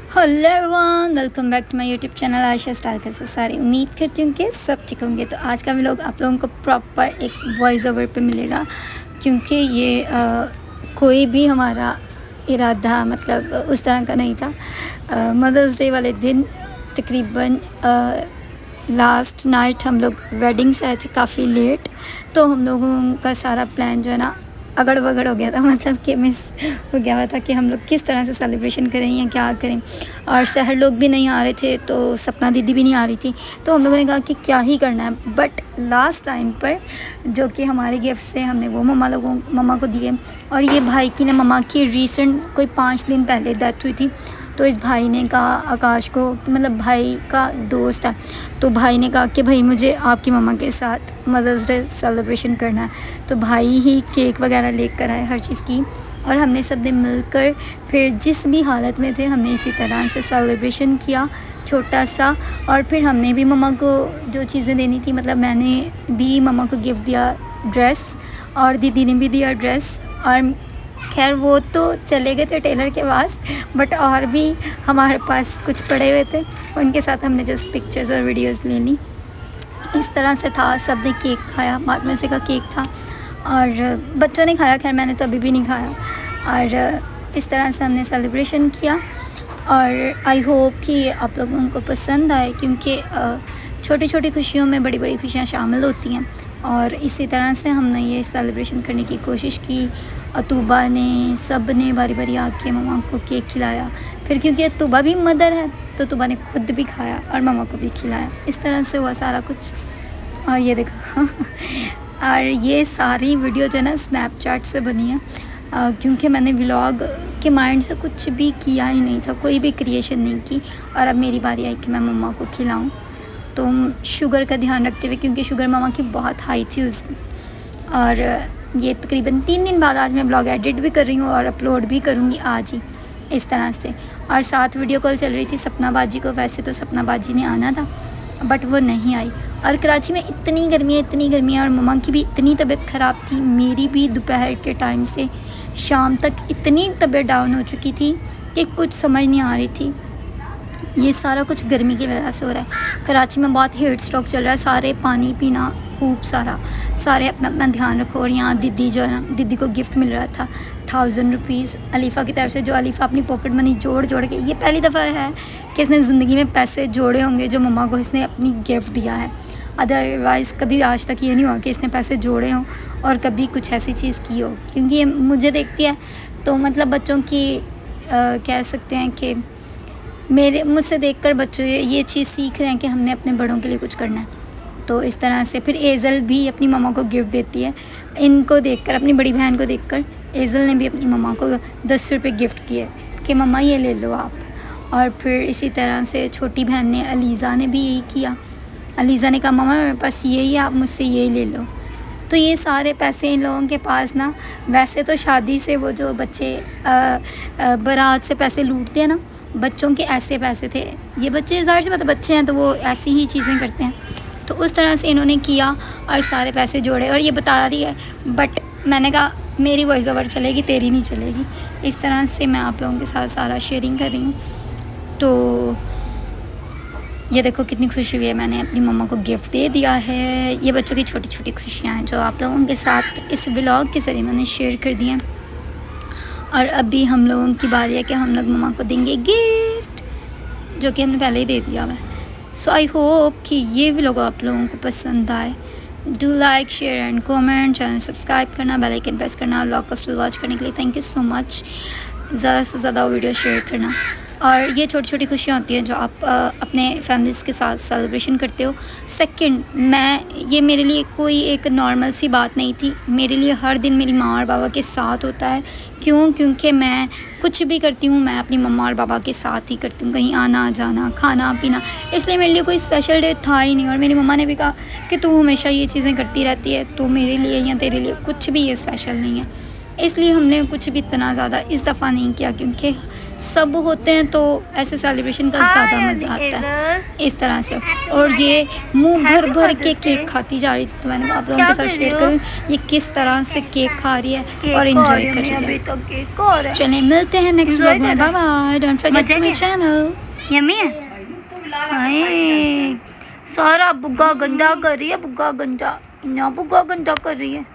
Hello everyone, welcome back to my YouTube channel Ayesha style. कैसे सारे उम्मीद करती हूँ कि सब ठीक होंगे। तो आज का व्लॉग आप लोगों को प्रॉपर एक वॉइस ओवर पे मिलेगा, क्योंकि ये कोई भी हमारा इरादा मतलब उस तरह का नहीं था। मदर्स डे वाले दिन तकरीबन लास्ट नाइट हम लोग वेडिंग से आए थे काफ़ी लेट, तो हम लोगों का सारा प्लान जो है ना अगड़ बगड़ हो गया था, मतलब कि मिस हो गया हुआ था कि हम लोग किस तरह से सेलिब्रेशन करें या क्या करें। और शहर लोग भी नहीं आ रहे थे, तो सपना दीदी भी नहीं आ रही थी, तो हम लोगों ने कहा कि क्या ही करना है। बट लास्ट टाइम पर जो कि हमारे गिफ्ट से हमने वो मम्मा को दिए। और ये भाई की ना मम्मा की रिसेंट कोई 5 दिन पहले डेथ हुई थी, तो इस भाई ने कहा आकाश को, मतलब भाई का दोस्त है, तो भाई ने कहा कि भाई मुझे आपकी मम्मा के साथ मदर्स डे सेलिब्रेशन करना है। तो भाई ही केक वगैरह लेकर आए, हर चीज़ की, और हमने सब ने मिलकर फिर जिस भी हालत में थे हमने इसी तरह से सेलिब्रेशन किया छोटा सा। और फिर हमने भी मम्मा को जो चीज़ें देनी थी, मतलब मैंने भी मम्मा को गिफ्ट दिया ड्रेस, और दीदी ने भी दिया ड्रेस। और खैर वो तो चले गए थे टेलर के पास, बट और भी हमारे पास कुछ पड़े हुए थे, उनके साथ हमने जस्ट पिक्चर्स और वीडियोस ले ली। इस तरह से था, सब ने केक खाया, मातमसे का केक था और बच्चों ने खाया, खैर मैंने तो अभी भी नहीं खाया। और इस तरह से हमने सेलिब्रेशन किया, और आई होप कि आप लोगों को पसंद आए, क्योंकि छोटी छोटी खुशियों में बड़ी बड़ी खुशियाँ शामिल होती हैं। और इसी तरह से हमने ये सेलिब्रेशन करने की कोशिश की। अतुबा ने, सब ने बारी बारी आके मम्मा को केक खिलाया। फिर क्योंकि अतुबा भी मदर है, तो अतुबा ने खुद भी खाया और मम्मा को भी खिलाया। इस तरह से हुआ सारा कुछ। और ये देखो और ये सारी वीडियो जो है ना स्नैपचैट से बनी है, क्योंकि मैंने व्लॉग के माइंड से कुछ भी किया ही नहीं था, कोई भी क्रिएशन नहीं की। और अब मेरी बारी आई कि मैं मम्मा को खिलाऊं, तो शुगर का ध्यान रखते हुए, क्योंकि शुगर मम्मा की बहुत हाई थी उस दिन। और ये तकरीबन 3 दिन बाद आज मैं ब्लॉग एडिट भी कर रही हूँ और अपलोड भी करूँगी आज ही, इस तरह से। और साथ वीडियो कॉल चल रही थी सपना बाजी को। वैसे तो सपना बाजी ने आना था, बट वो नहीं आई। और कराची में इतनी गर्मी है, और मम्मा की भी इतनी तबीयत ख़राब थी, मेरी भी दोपहर के टाइम से शाम तक इतनी तबीयत डाउन हो चुकी थी कि कुछ समझ नहीं आ रही थी। ये सारा कुछ गर्मी की वजह से हो रहा है। कराची में बहुत हीट स्ट्रोक चल रहा है, सारे पानी पीना खूब सारा, सारे अपना अपना ध्यान रखो। और यहाँ दीदी जो है ना, दीदी को गिफ्ट मिल रहा था 1000 रुपीज़ अलीफ़ा की तरफ से, जो अलीफ़ा अपनी पॉकेट मनी जोड़ जोड़ के, ये पहली दफ़ा है कि इसने ज़िंदगी में पैसे जोड़े होंगे जो मम्मा को इसने अपनी गिफ्ट दिया है। अदरवाइज़ कभी आज तक ये नहीं हुआ कि इसने पैसे जोड़े हों और कभी कुछ ऐसी चीज़ की हो। क्योंकि ये मुझे देखती है तो मतलब बच्चों की कह सकते हैं कि मुझसे देखकर बच्चों ये चीज़ सीख रहे हैं कि हमने अपने बड़ों के लिए कुछ करना है। तो इस तरह से फिर एज़ल भी अपनी मम्मा को गिफ्ट देती है, इनको देखकर, अपनी बड़ी बहन को देखकर एज़ल ने भी अपनी मम्मा को 10 रुपये गिफ्ट किए कि मम्मा ये ले लो आप। और फिर इसी तरह से छोटी बहन ने, अलीज़ा ने भी यही किया। अलीज़ा ने कहा मम्मा मेरे पास यही है, आप मुझसे यही ले लो। तो ये सारे पैसे इन लोगों के पास ना, वैसे तो शादी से वो जो बच्चे बारात से पैसे लूटते हैं ना, बच्चों के ऐसे पैसे थे। ये बच्चे ज़ाहिर सी बात है, बच्चे हैं तो वो ऐसी ही चीज़ें करते हैं। तो उस तरह से इन्होंने किया और सारे पैसे जोड़े, और ये बता रही है, बट मैंने कहा मेरी वॉइस ओवर चलेगी, तेरी नहीं चलेगी। इस तरह से मैं आप लोगों के साथ सारा शेयरिंग कर रही हूँ। तो ये देखो कितनी खुशी हुई है, मैंने अपनी मम्मा को गिफ्ट दे दिया है। ये बच्चों की छोटी छोटी खुशियाँ हैं जो आप लोगों के साथ इस व्लॉग के ज़रिए मैंने शेयर कर दी हैं। और अभी हम लोगों की बारी है कि हम लोग मम्मा को देंगे गिफ्ट, जो कि हमने पहले ही दे दिया हुआ है। सो आई होप कि ये व्लॉग आप लोगों को पसंद आए। Do like, share and comment, channel subscribe करना, बेल आइकन प्रेस करना, व्लॉग को स्टिल वॉच करने के लिए थैंक यू सो मच। ज़्यादा से ज़्यादा वीडियो शेयर करना। और ये छोटी छोटी खुशियाँ होती हैं जो आप अपने फैमिलीज़ के साथ सेलिब्रेशन करते हो। सेकंड, ये मेरे लिए कोई एक नॉर्मल सी बात नहीं थी, मेरे लिए हर दिन मेरी माँ और बाबा के साथ होता है। क्यों? क्योंकि मैं कुछ भी करती हूँ मैं अपनी मम्मा और पापा के साथ ही करती हूँ, कहीं आना जाना, खाना पीना, इसलिए मेरे लिए कोई स्पेशल डे था ही नहीं। और मेरी मम्मा ने भी कहा कि तू हमेशा ये चीज़ें करती रहती है, तो मेरे लिए या तेरे लिए कुछ भी ये स्पेशल नहीं है। इसलिए हमने कुछ भी इतना ज़्यादा इस दफ़ा नहीं किया, क्योंकि सब होते हैं तो ऐसे सेलिब्रेशन का ज़्यादा मज़ा आता है इस तरह से। और ये मुंह भर भर के केक खाती जा रही थी, तो मैंने आप लोगों के साथ शेयर करूँ ये किस तरह से केक खा रही है और एंजॉय कर रही है। चलें मिलते हैं नेक्स्ट व्लॉग में, bye bye, don't forget to my channel. Yummy है। हाय सारा बुग्गा गंदा कर रही है, बुग्गा गंदा, इतना बुग्गा गंदा कर रही है।